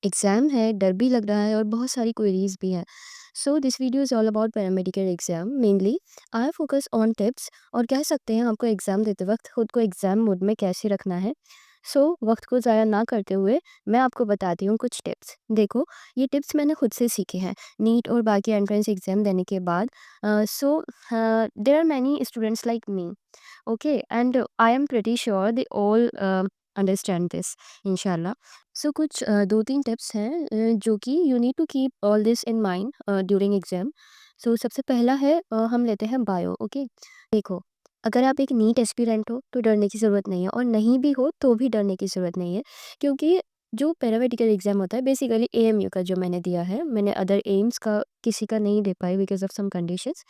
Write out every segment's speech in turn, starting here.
Exam है, डर भी लग रहा है और बहुत सारी क्वेरीज़ भी हैं। So this video is all about paramedical exam. Mainly I focus on tips और कह सकते हैं आपको एग्ज़ाम देते वक़्त खुद को एग्ज़ाम मोड में कैसे रखना है। वक़्त को ज़ाया ना करते हुए मैं आपको बताती हूँ कुछ टिप्स। देखो, ये टिप्स मैंने खुद से सीखे हैं, नीट और बाकी एंट्रेंस एग्ज़ाम देने के बाद। There are many students like me, okay, and I am pretty sure they all understand this इंशाल्लाह। कुछ 2-3 टिप्स हैं जो कि you need to keep all this in mind during exam. सबसे पहला है हम लेते हैं बायो, ओके। देखो, अगर आप एक नीट एस्पिरेंट हो तो डरने की ज़रूरत नहीं है और नहीं भी हो तो भी डरने की ज़रूरत नहीं है, क्योंकि जो पैरामेडिकल एग्ज़ाम होता है बेसिकली एएमयू का जो मैंने दिया है, मैंने अदर एम्स का किसी का नहीं दे पाई बिकॉज़ ऑफ सम कंडीशंस।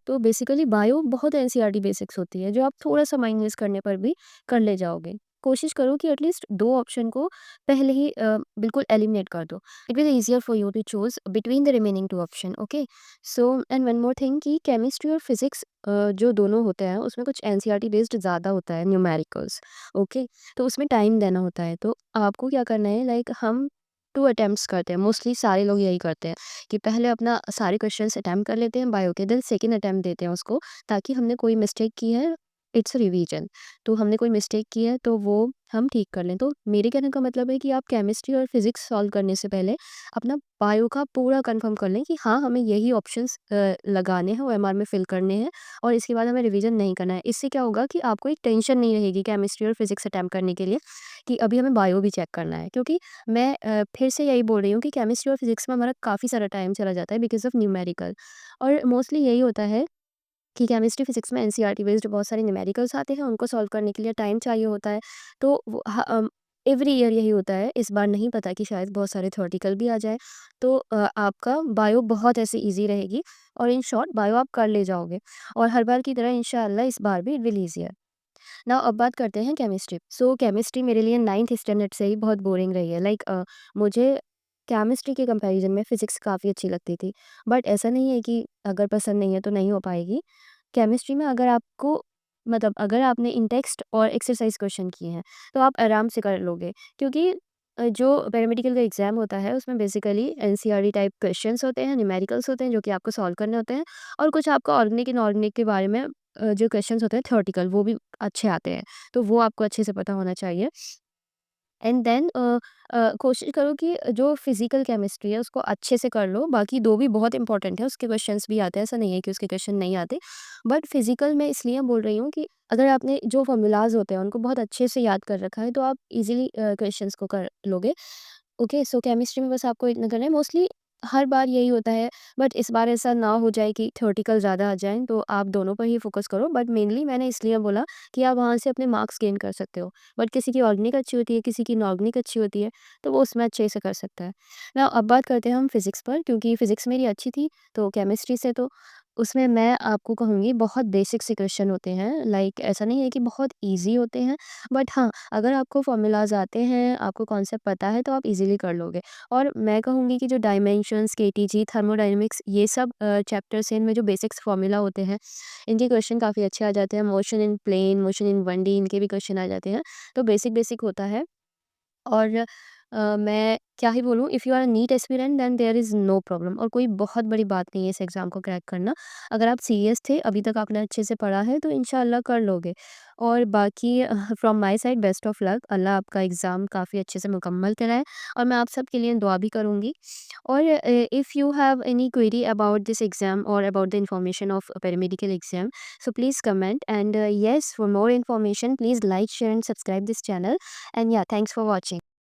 तो बेसिकली बायो बहुत एनसीईआरटी बेसिक्स होती है जो आप थोड़ा-सा माइंड यूज़ करने पर भी कर ले जाओगे। कोशिश करो कि एटलीस्ट 2 ऑप्शन को पहले ही बिल्कुल एलिमिनेट कर दो। It will easier for you to choose between the remaining 2 option, okay. And one more thing कि केमिस्ट्री और फिज़िक्स जो दोनों होते हैं उसमें कुछ एनसीईआरटी बेस्ड ज़्यादा होता है न्यूमेरिकल्स, ओके। तो उसमें टाइम देना होता है। तो आपको क्या करना है, लाइक हम 2 अटेम्प्ट्स करते हैं, मोस्टली सारे लोग यही करते हैं कि पहले अपना सारे क्वेश्चंस अटेम्प्ट कर लेते हैं बायो के, देन सेकंड अटेम्प्ट देते हैं उसको, ताकि हमने कोई मिस्टेक की है, इट्स रिवीजन। तो हमने कोई मिस्टेक की है तो वो हम ठीक कर लें। तो मेरे कहने का मतलब है कि आप केमिस्ट्री और फिज़िक्स सॉल्व करने से पहले अपना बायो का पूरा कंफर्म कर लें कि हाँ, हमें यही ऑप्शंस लगाने हैं, ओएमआर में फिल करने हैं और इसके बाद हमें रिवीजन नहीं करना है। इससे क्या होगा कि आपको एक टेंशन नहीं रहेगी केमिस्ट्री और फिज़िक्स अटेम्प्ट करने के लिए कि अभी हमें बायो भी चेक करना है। क्योंकि मैं फिर से यही बोल रही हूँ कि केमिस्ट्री और फिज़िक्स में हमारा काफ़ी सारा टाइम चला जाता है बिकॉज़ ऑफ न्यूमेरिकल, और मोस्टली यही होता है कि केमिस्ट्री फिजिक्स में एनसीईआरटी बेस्ड बहुत सारे न्यूमेरिकल्स आते हैं, उनको सॉल्व करने के लिए टाइम चाहिए होता है। तो एवरी ईयर यही होता है, इस बार नहीं पता कि शायद बहुत सारे थ्योरेटिकल भी आ जाए। आपका बायो बहुत ऐसे ईज़ी रहेगी और इन शॉर्ट बायो आप कर ले जाओगे और हर बार की तरह इंशाअल्लाह इस बार भी इट विल ईज़ियर। नाउ अब बात करते हैं केमिस्ट्री। केमिस्ट्री मेरे लिए 9th स्टैंडर्ड से ही बहुत बोरिंग रही है। मुझे केमिस्ट्री के कंपैरिज़न में फिज़िक्स काफ़ी अच्छी लगती थी। बट ऐसा नहीं है कि अगर पसंद नहीं है तो नहीं हो पाएगी। केमिस्ट्री में अगर आपको, मतलब अगर आपने इन टेक्स्ट और एक्सरसाइज क्वेश्चन किए हैं तो आप आराम से कर लोगे, क्योंकि जो पैरामेडिकल का एग्ज़ाम होता है उसमें बेसिकली एनसीईआरटी टाइप क्वेश्चंस होते हैं, न्यूमेरिकल्स होते हैं जो कि आपको सॉल्व करने होते हैं, और कुछ आपको ऑर्गेनिक इनऑर्गेनिक के बारे में जो क्वेश्चंस होते हैं थ्योरेटिकल, वो भी अच्छे आते हैं। तो वो आपको अच्छे से पता होना चाहिए। एंड देन कोशिश करो कि जो फिजिकल केमिस्ट्री है उसको अच्छे से कर लो। बाकी 2 भी बहुत इंपॉर्टेंट है, उसके क्वेश्चंस भी आते हैं, ऐसा नहीं है कि उसके क्वेश्चन नहीं आते। बट फिजिकल में इसलिए बोल रही हूँ कि अगर आपने जो फ़ॉर्मूलाज़ होते हैं उनको बहुत अच्छे से याद कर रखा है तो आप ईज़िली क्वेश्चंस को कर लोगे। ओके, केमिस्ट्री में बस आपको इतना करना है, मोस्टली हर बार यही होता है। बट इस बार ऐसा ना हो जाए कि थ्योरेटिकल ज़्यादा आ जाएँ, तो आप दोनों पर ही फ़ोकस करो। बट मेनली मैंने इसलिए बोला कि आप वहाँ से अपने मार्क्स गेन कर सकते हो। बट किसी की ऑर्गेनिक अच्छी होती है, किसी की इनऑर्गेनिक अच्छी होती है, तो वो उसमें अच्छे से कर सकता है। अब बात करते हैं हम फिज़िक्स पर, क्योंकि फिज़िक्स मेरी अच्छी थी, तो केमिस्ट्री से तो उसमें मैं आपको कहूँगी बहुत बेसिक से क्वेश्चन होते हैं। ऐसा नहीं है कि बहुत ईज़ी होते हैं, बट हाँ, अगर आपको फ़ॉर्मूलाज़ आते हैं, आपको कॉन्सेप्ट पता है, तो आप ईज़िली कर लोगे। और मैं कहूँगी कि जो डायमेंशंस, केटीजी, थर्मोडायनामिक्स, ये सब चैप्टर्स हैं, इनमें जो बेसिक्स फ़ॉर्मूला होते हैं, इनके क्वेश्चन काफ़ी अच्छे आ जाते हैं। Motion in plane, motion in 1D, इनके भी क्वेश्चन आ जाते हैं। तो बेसिक होता है। और मैं क्या ही बोलूँ, if you are a NEET aspirant then there is no problem, और कोई बहुत बड़ी बात नहीं है इस एग्ज़ाम को क्रैक करना। अगर आप सीरियस थे, अभी तक आपने अच्छे से पढ़ा है, तो इंशाल्लाह कर लोगे। और बाकी from my side best of luck. अल्लाह आपका एग्ज़ाम काफ़ी अच्छे से मुकम्मल कराए और मैं आप सब के लिए दुआ भी करूँगी। और if you have any query about this exam और about the information of paramedical exam, so please comment, and yes, for more information please like, share and subscribe this channel. And yeah, thanks for watching.